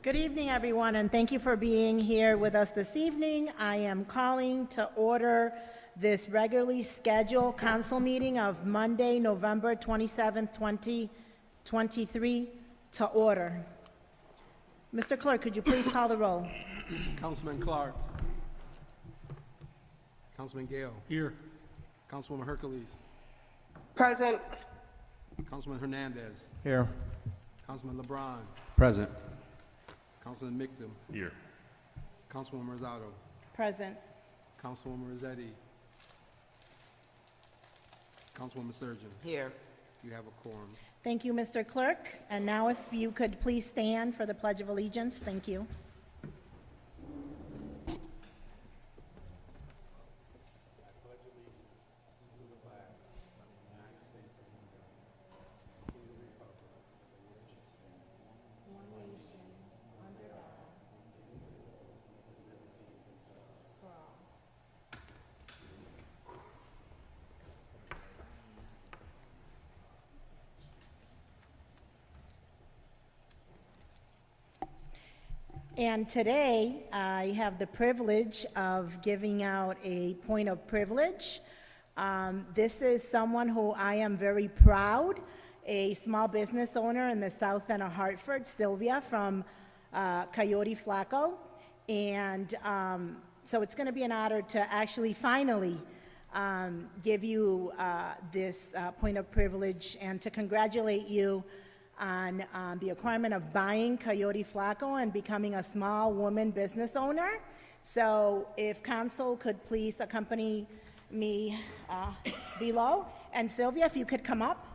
Good evening, everyone, and thank you for being here with us this evening. I am calling to order this regularly scheduled council meeting of Monday, November 27th, 2023, to order. Mr. Clerk, could you please call the roll? Councilman Clark. Councilman Gale. Here. Councilwoman Hercules. Present. Councilman Hernandez. Here. Councilman LeBron. Present. Councilman Michdam. Here. Councilwoman Rosado. Present. Councilwoman Rossetti. Councilwoman Surgeon. Here. You have a quorum. Thank you, Mr. Clerk. And now if you could please stand for the Pledge of Allegiance. Thank you. And today, I have the privilege of giving out a point of privilege. This is someone who I am very proud, a small business owner in the south end of Hartford, Sylvia from Coyote Flaco. And so it's going to be an honor to actually finally give you this point of privilege and to congratulate you on the acquirement of buying Coyote Flaco and becoming a small woman business owner. So if council could please accompany me below. And Sylvia, if you could come up.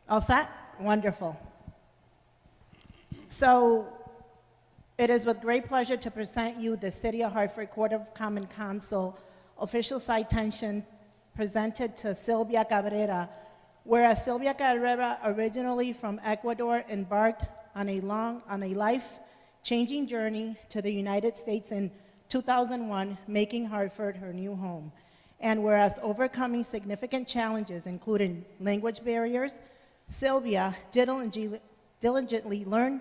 All set? Wonderful. So it is with great pleasure to present you the City of Hartford Court of Common Council official citation presented to Sylvia Cabrera, whereas Sylvia Cabrera, originally from Ecuador, embarked on a life-changing journey to the United States in 2001, making Hartford her new home. And whereas overcoming significant challenges, including language barriers, Sylvia diligently learned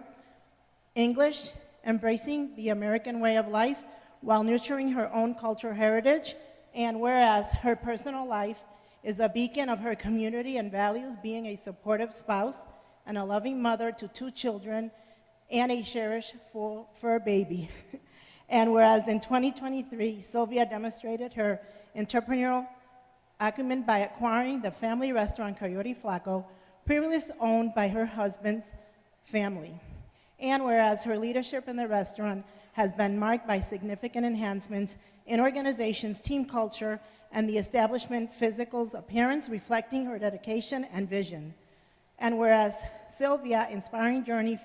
English, embracing the American way of life while nurturing her own cultural heritage. And whereas her personal life is a beacon of her community and values, being a supportive spouse and a loving mother to 2 children and a cherished fur baby. And whereas in 2023, Sylvia demonstrated her entrepreneurial acumen by acquiring the family restaurant Coyote Flaco, previously owned by her husband's family. And whereas her leadership in the restaurant has been marked by significant enhancements in organization's team culture and the establishment physical's appearance, reflecting her dedication and vision. And whereas Sylvia's inspiring journey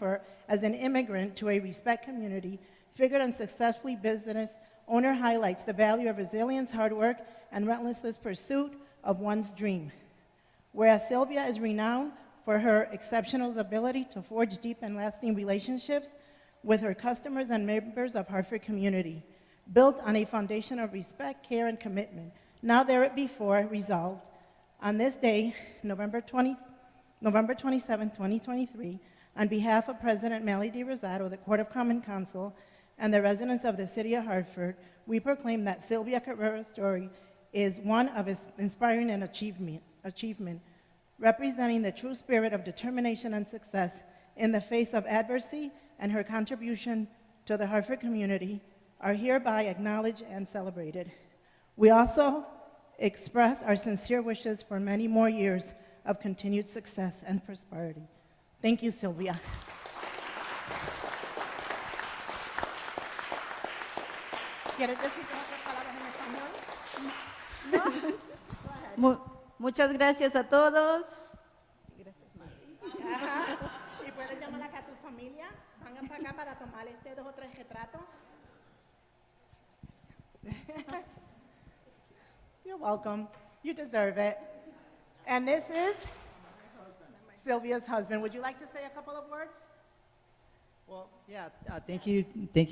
as an immigrant to a respect community, figured and successfully business owner highlights the value of resilience, hard work, and relentless pursuit of one's dream. Whereas Sylvia is renowned for her exceptional ability to forge deep and lasting relationships with her customers and members of Hartford community, built on a foundation of respect, care, and commitment. Now therefore resolved, on this day, November 27, 2023, on behalf of President Melody D. Rosado, the Court of Common Council, and the residents of the City of Hartford, we proclaim that Sylvia Cabrera's story is one of inspiring and achievement, representing the true spirit of determination and success in the face of adversity, and her contribution to the Hartford community are hereby acknowledged and celebrated. We also express our sincere wishes for many more years of continued success and prosperity. Thank you, Sylvia. ¿Quieres decir unas palabras en español? Muchas gracias a todos. Ajá. Y puedes llamar acá a tu familia. Vengan para acá para tomar 2 o 3 retratos. You're welcome. You deserve it. And this is Sylvia's husband. Would you like to say a couple of words? Well, yeah, thank you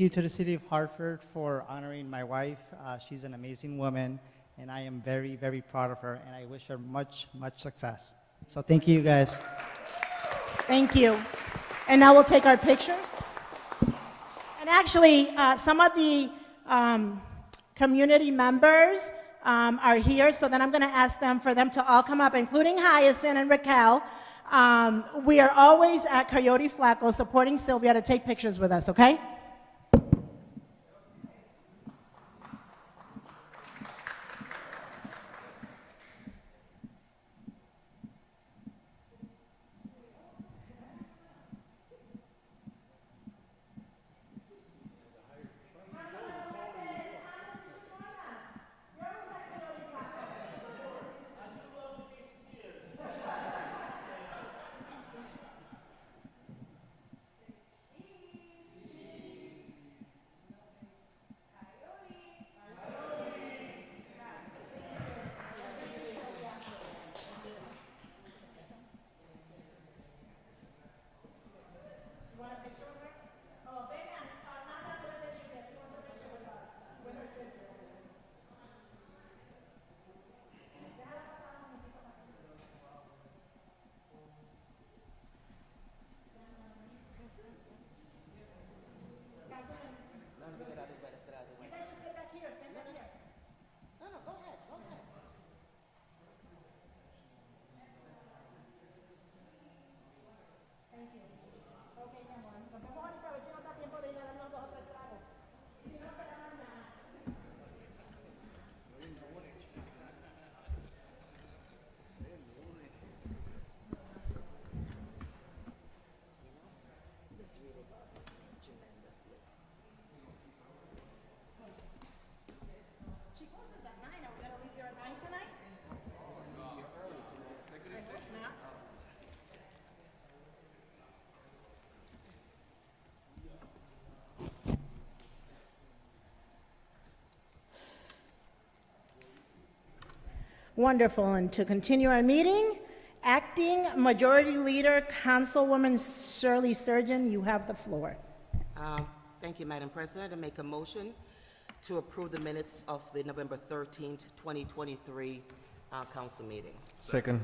to the city of Hartford for honoring my wife. She's an amazing woman, and I am very, very proud of her, and I wish her much, much success. So thank you, guys. Thank you. And now we'll take our pictures. And actually, some of the community members are here, so then I'm going to ask them for them to all come up, including Hyacinth and Raquel. We are always at Coyote Flaco supporting Sylvia to take pictures with us, okay? She closes at 9. Are we going to leave here at 9 tonight? I hope not. Wonderful. And to continue our meeting, Acting Majority Leader, Councilwoman Shirley Surgeon, you have the floor. Thank you, Madam President. I make a motion to approve the minutes of the November 13th, 2023 council meeting. Second.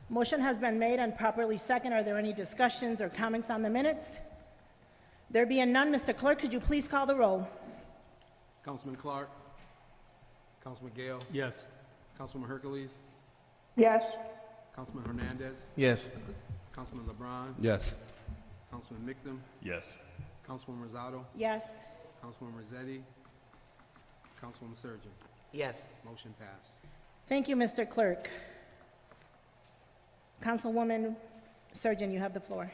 Motion has been made and properly second. Are there any discussions or comments on the minutes? There being none, Mr. Clerk, could you please call the roll? Councilman Clark. Councilman Gale. Yes. Councilwoman Hercules. Yes. Councilman Hernandez. Yes. Councilman LeBron. Yes. Councilman Mictum. Yes. Councilwoman Rosado. Yes. Councilwoman Rossetti. Councilwoman Surgeon. Yes. Motion passed. Thank you, Mr. Clerk. Councilwoman Surgeon, you have the floor.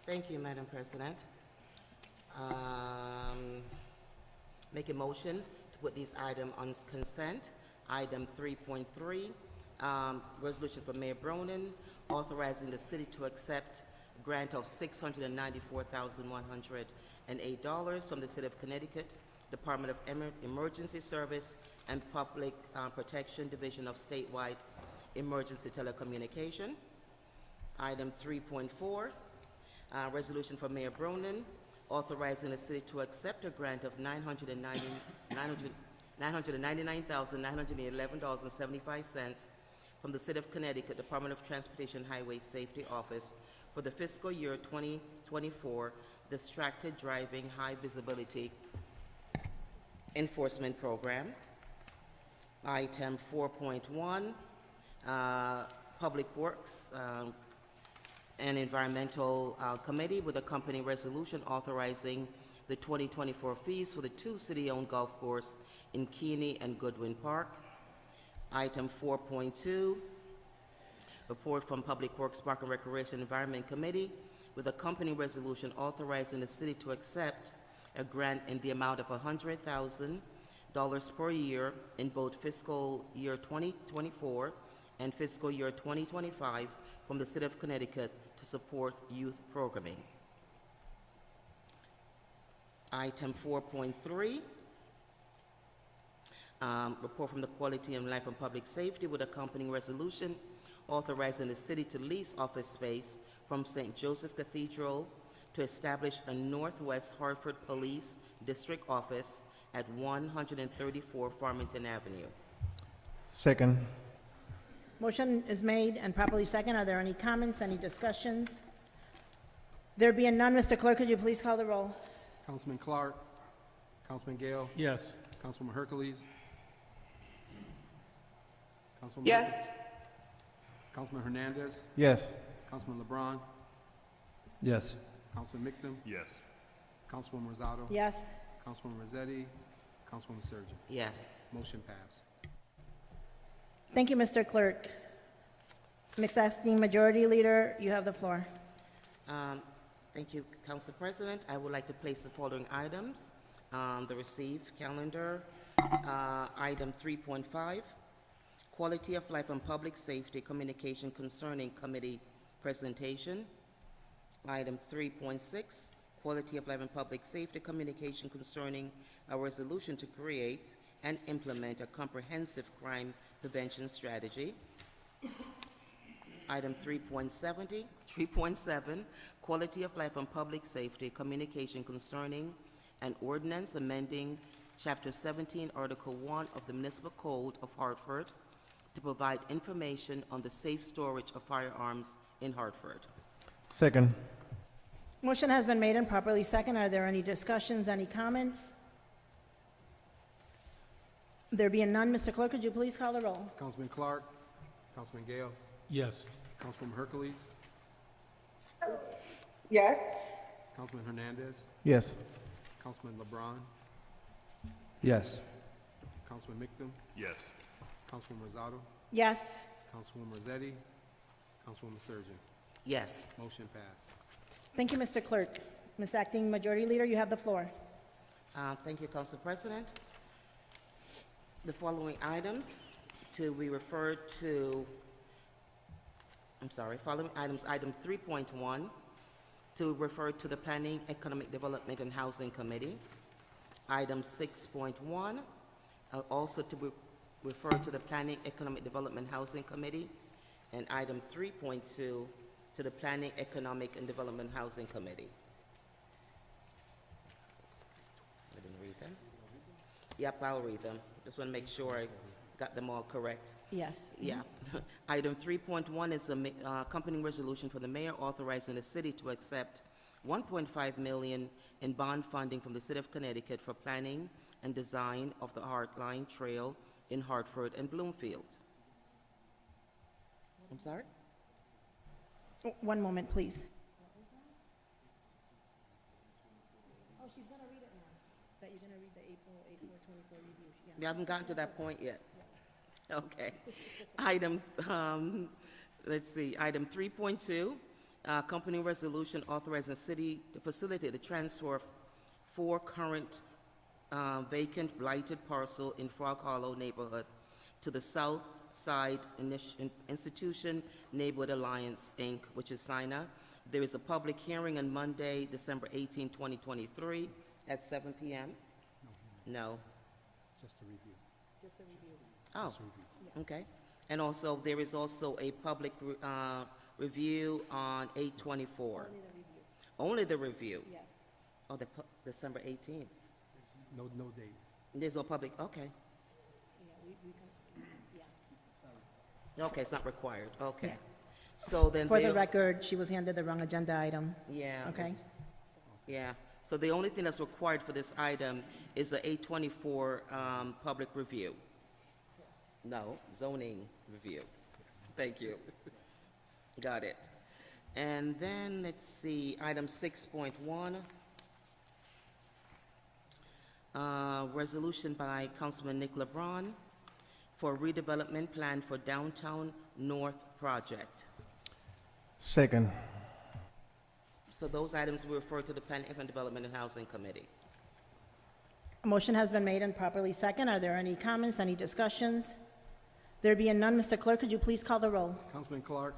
Thank you, Madam President. Make a motion to put this item on consent. Item 3.3, resolution for Mayor Bronin authorizing the city to accept a grant of $694,108 from the City of Connecticut Department of Emergency Service and Public Protection Division of Statewide Emergency Telecommunication. Item 3.4, resolution for Mayor Bronin authorizing the city to accept a grant of $999,911.75 from the City of Connecticut Department of Transportation Highway Safety Office for the fiscal year 2024 Distracted Driving High Visibility Enforcement Program. Item 4.1, Public Works and Environmental Committee with a company resolution authorizing the 2024 fees for the 2 city-owned golf courses in Keeney and Goodwin Park. Item 4.2, report from Public Works, Park and Recreation Environment Committee with a company resolution authorizing the city to accept a grant in the amount of $100,000 per year in both fiscal year 2024 and fiscal year 2025 from the City of Connecticut to support youth programming. Item 4.3, report from the Quality and Life and Public Safety with accompanying resolution authorizing the city to lease office space from St. Joseph Cathedral to establish a Northwest Hartford Police District Office at 134 Farmington Avenue. Second. Motion is made and properly second. Are there any comments, any discussions? There being none, Mr. Clerk, could you please call the roll? Councilman Clark, Councilman Gale, Yes. Councilwoman Hercules, Councilwoman Yes. Councilman Hernandez, Yes. Councilman LeBron, Yes. Councilman Mictum, Yes. Councilwoman Rosado, Yes. Councilwoman Rossetti, Councilwoman Surgeon. Yes. Motion passed. Thank you, Mr. Clerk. Mixed Acting Majority Leader, you have the floor. Thank you, Council President. I would like to place the following items on the received calendar. Item 3.5, Quality of Life and Public Safety Communication Concerning Committee Presentation. Item 3.6, Quality of Life and Public Safety Communication Concerning a Resolution to Create and Implement a Comprehensive Crime Prevention Strategy. Item 3.7, Quality of Life and Public Safety Communication Concerning an Ordinance Amending Chapter 17, Article 1 of the Municipal Code of Hartford to provide information on the safe storage of firearms in Hartford. Second. Motion has been made and properly second. Are there any discussions, any comments? There being none, Mr. Clerk, could you please call the roll? Councilman Clark, Councilman Gale, Yes. Councilwoman Hercules, Yes. Councilman Hernandez, Yes. Councilman LeBron, Yes. Councilman Mictum, Yes. Councilwoman Rosado, Yes. Councilwoman Rossetti, Councilwoman Surgeon. Yes. Motion passed. Thank you, Mr. Clerk. Ms. Acting Majority Leader, you have the floor. Thank you, Council President. The following items to be referred to, following items, item 3.1, to refer to the Planning, Economic Development and Housing Committee. Item 6.1, also to be referred to the Planning, Economic Development Housing Committee. And item 3.2, to the Planning, Economic and Development Housing Committee. I didn't read them. Yep, I'll read them. Just want to make sure I got them all correct. Yes. Yeah. Item 3.1 is a accompanying resolution for the mayor authorizing the city to accept $1.5 million in bond funding from the City of Connecticut for planning and design of the Heartline Trail in Hartford and Bloomfield. I'm sorry? One moment, please. Oh, she's going to read it now. That you're going to read the April 24 review. We haven't gotten to that point yet. Okay. Item, let's see, item 3.2, accompanying resolution authorizing the city to facilitate the transfer of 4 current vacant blighted parcel in Frog Hollow neighborhood to the South Side Institution Neighborhood Alliance, Inc., which is SINA. There is a public hearing on Monday, December 18, 2023, at 7 p.m. No. Just a review. Oh, okay. And also, there is also a public review on 8/24. Only the review? Yes. Oh, December 18th. No date. There's no public, okay. Okay, it's not required, okay. So then For the they'll- record, she was handed the wrong agenda item. Yeah. it Okay? was- Yeah, so the only thing that's required for this item is the 8/24 public review. No, zoning review. Thank you. Got it. And then, let's see, item 6.1. Resolution by Councilman Nick LeBron for redevelopment plan for Downtown North project. Second. So those items will refer to the Planning and Development and Housing Committee. A motion has been made and properly second. Are there any comments, any discussions? There being none, Mr. Clerk, could you please call the roll? Councilman Clark.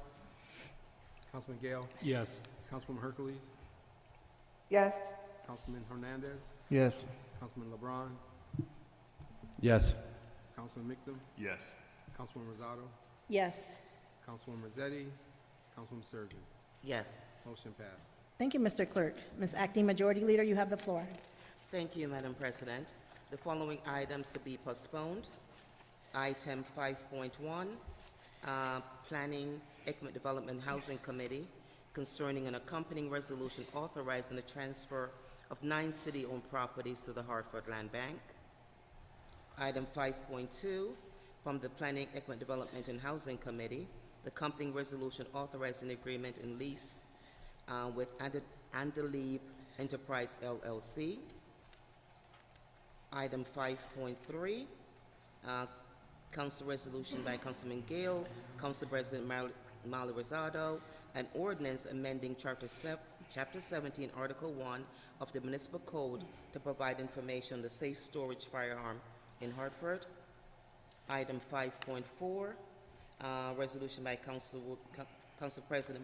Councilman Gale. Yes. Councilwoman Hercules. yes, Councilman Hernandez. Yes. Councilman LeBron. Yes. Councilman Mictum. Yes. Councilwoman Rosado. Yes. Councilwoman Mazzetti. Councilwoman Surgeon. Yes. Motion passed. Thank you, Mr. Clerk. Ms. Acting Majority Leader, you have the floor. Thank you, Madam President. The following items to be postponed. Item 5.1, Planning, Economic Development, Housing Committee concerning an accompanying resolution authorizing the transfer of 9 city-owned properties to the Hartford Land Bank. Item 5.2, from the Planning, Economic Development, and Housing Committee, the accompanying resolution authorizing agreement and lease with Andalib Enterprise LLC. Item 5.3, council resolution by Councilman Gale, Council President Molly Rosado, an ordinance amending Chapter 17, Article 1 of the Municipal Code to provide information on the safe storage firearm in Hartford. Item 5.4, resolution by Council President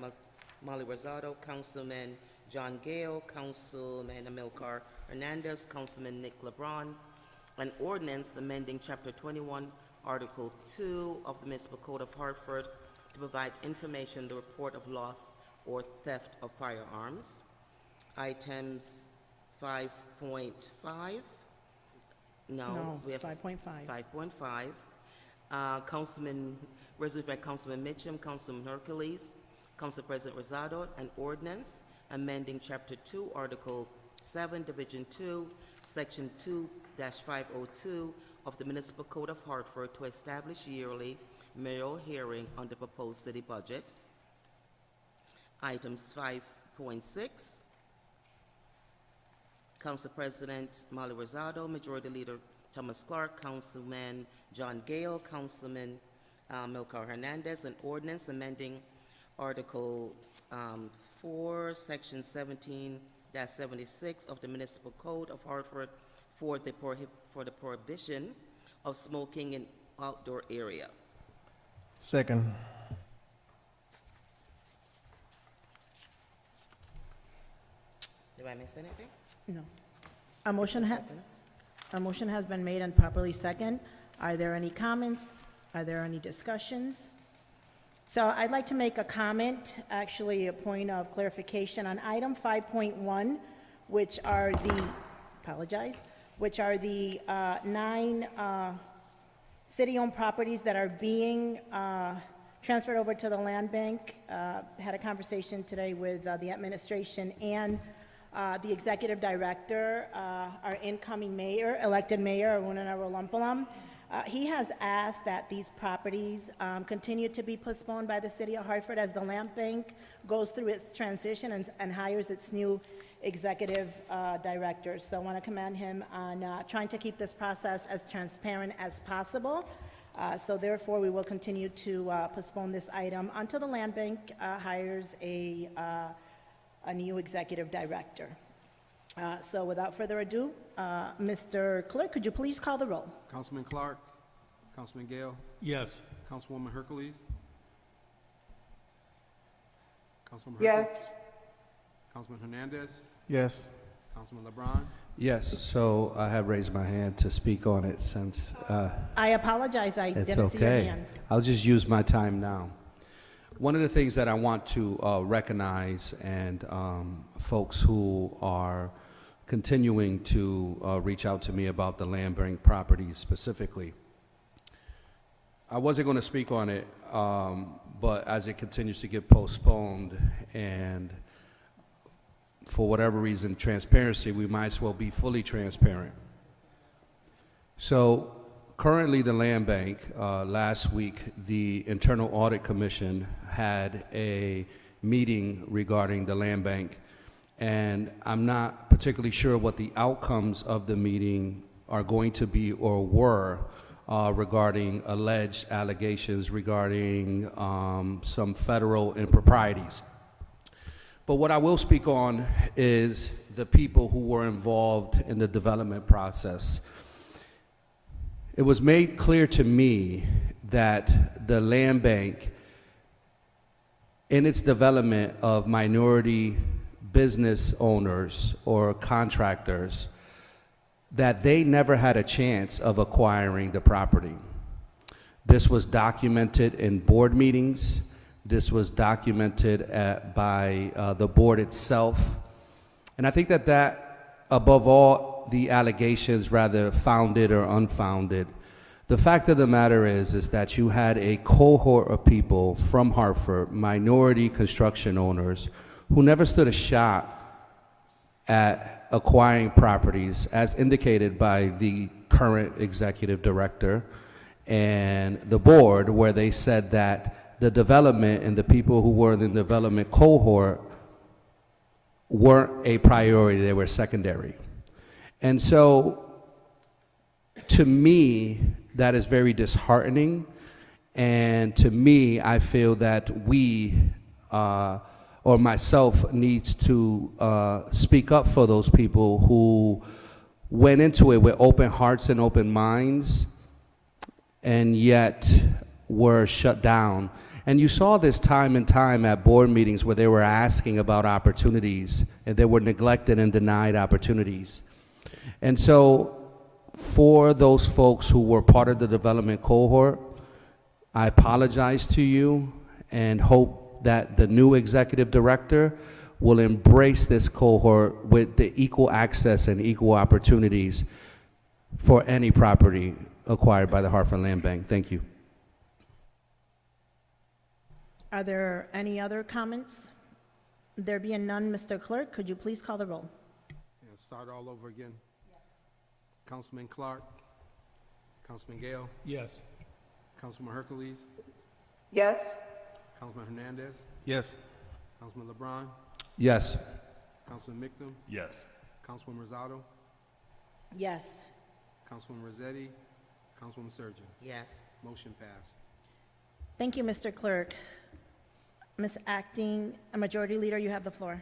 Molly Rosado, Councilman John Gale, Councilman Amilcar Hernandez, Councilman Nick LeBron, an ordinance amending Chapter 21, Article 2 of the Municipal Code of Hartford to provide information on the report of loss or theft of firearms. Items 5.5. No, We have 5.5. 5.5. Resolution by Councilman Mitchum, Councilman Hercules, Council President Rosado, an ordinance amending Chapter 2, Article 7, Division 2, Section 2-502 of the Municipal Code of Hartford to establish yearly mayoral hearing on the proposed city budget. Items 5.6, Council President Molly Rosado, Majority Leader Thomas Clark, Councilman John Gale, Councilman Milcar Hernandez, an ordinance amending Article 4, Section 17-76 of the Municipal Code of Hartford for the prohibition of smoking in outdoor area. Second. Did I miss anything? No. A motion Second. has been made and properly second. Are there any comments? Are there any discussions? So I'd like to make a comment, actually a point of clarification on item 5.1, which are the, which are the 9 city-owned properties that are being transferred over to the land bank. Had a conversation today with the administration and the executive director, our incoming mayor, elected mayor, Aruna Rolampalam. He has asked that these properties continue to be postponed by the city of Hartford as the land bank goes through its transition and hires its new executive director. So I want to commend him on trying to keep this process as transparent as possible. So therefore, we will continue to postpone this item until the land bank hires a new executive director. So without further ado, Mr. Clerk, could you please call the roll? Councilman Clark. Councilman Gale. Yes. Councilwoman Hercules. Councilwoman Hercules. yes, Councilman Hernandez. Yes. Councilman LeBron. Yes, so I have raised my hand to speak on it since I apologize, I it's didn't see your okay. hand. I'll just use my time now. One of the things that I want to recognize and folks who are continuing to reach out to me about the land bank properties specifically. I wasn't going to speak on it, but as it continues to get postponed and for whatever reason, transparency, we might as well be fully transparent. So currently the land bank, last week, the Internal Audit Commission had a meeting regarding the land bank, and I'm not particularly sure what the outcomes of the meeting are going to be or were regarding alleged allegations regarding some federal improprieties. But what I will speak on is the people who were involved in the development process. It was made clear to me that the land bank, in its development of minority business owners or contractors, that they never had a chance of acquiring the property. This was documented in board meetings. This was documented by the board itself. And I think that above all the allegations, rather founded or unfounded, the fact of the matter is that you had a cohort of people from Hartford, minority construction owners, who never stood a shot at acquiring properties, as indicated by the current executive director and the board, where they said that the development and the people who were in the development cohort weren't a priority, they were secondary. And so, to me, that is very disheartening, and to me, I feel that we, or myself, needs to speak up for those people who went into it with open hearts and open minds, and yet were shut down. And you saw this time and time at board meetings where they were asking about opportunities, and they were neglected and denied opportunities. And so, for those folks who were part of the development cohort, I apologize to you and hope that the new executive director will embrace this cohort with the equal access and equal opportunities for any property acquired by the Hartford Land Bank. Thank you. Are there any other comments? There being none, Mr. Clerk, could you please call the roll? Yeah, start all over again. Councilman Clark. Councilman Gale. Yes. Councilman Hercules. Yes. Councilman Hernandez. Yes. Councilman LeBron. Yes. Councilman Mictum. Yes. Councilwoman Rosado. Yes. Councilwoman Rossetti. Councilwoman Surgeon. Yes. Motion passed. Thank you, Mr. Clerk. Ms. Acting Majority Leader, you have the floor.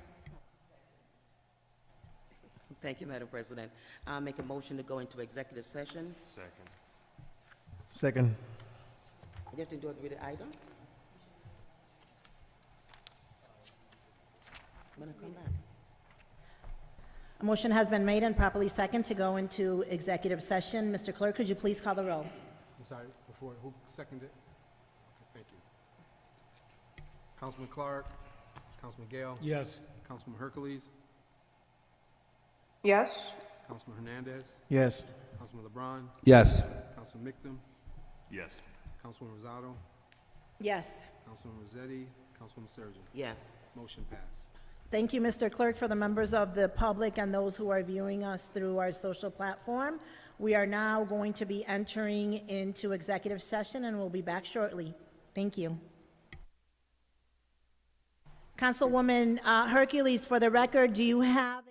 Thank you, Madam President. I'll make a motion to go into executive session. Second. You have to do it with the item? I'm gonna come back. A motion has been made and properly second to go into executive session. Mr. Clerk, could you please call the roll? I'm sorry, before, who seconded? Okay, thank you. Councilman Clark. Councilman Gale. Yes. Councilman Hercules. Yes. Councilman Hernandez. Yes. Councilman LeBron. Yes. Councilman Mictum. Yes. Councilwoman Rosado. Yes. Councilwoman Rossetti. Councilwoman Surgeon. Yes. Motion passed. Thank you, Mr. Clerk. For the members of the public and those who are viewing us through our social platform, we are now going to be entering into executive session, and we'll be back shortly. Thank you. Councilwoman Hercules, for the record, do you have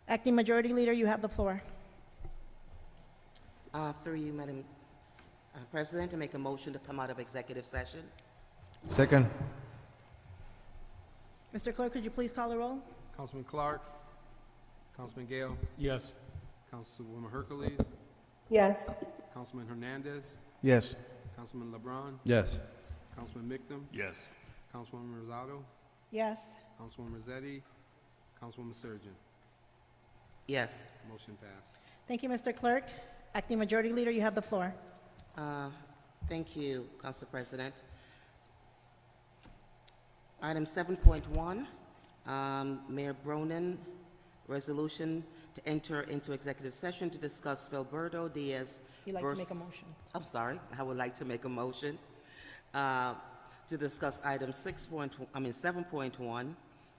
Acting Majority Leader, you have the floor. Through you, Madam President, to make a motion to come out of executive session. Second. Mr. Clerk, could you please call the roll? Councilman Clark, Councilman Gale, Yes. Councilwoman Hercules, Yes. Councilman Hernandez, Yes. Councilman LeBron, Yes. Councilman Mictum, Yes. Councilwoman Rosado, Yes. Councilwoman Rossetti, Councilwoman Surgeon. Yes. Motion passed. Thank you, Mr. Clerk. Acting Majority Leader, you have the floor. Thank you, Council President. Item 7.1, Mayor Bronin, resolution to enter into executive session to discuss Filberto Diaz. You'd like to vers- make a motion? I'm sorry, I would like to make a motion to discuss item 7.1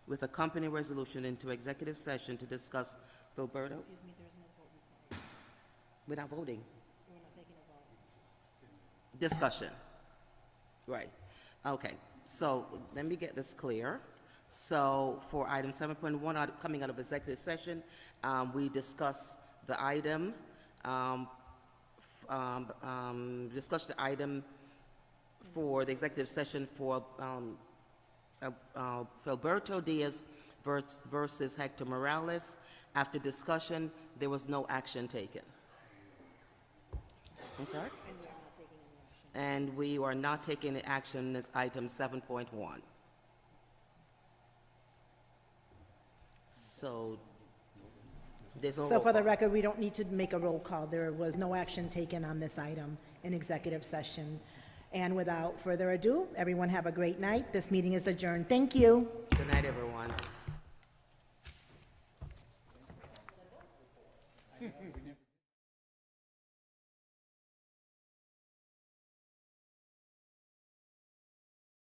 with a company resolution into executive session to discuss Filberto. We're not voting. Discussion. Right. Okay, so let me get this clear. So for item 7.1, coming out of executive session, we discuss the item, discuss the item for the executive session for Filberto Diaz versus Hector Morales. After discussion, there was no action taken. I'm sorry? And we are not taking any action as item 7.1. So, there's no So roll for the call. record, we don't need to make a roll call. There was no action taken on this item in executive session. And without further ado, everyone have a great night. This meeting is adjourned. Thank you. Good night, everyone.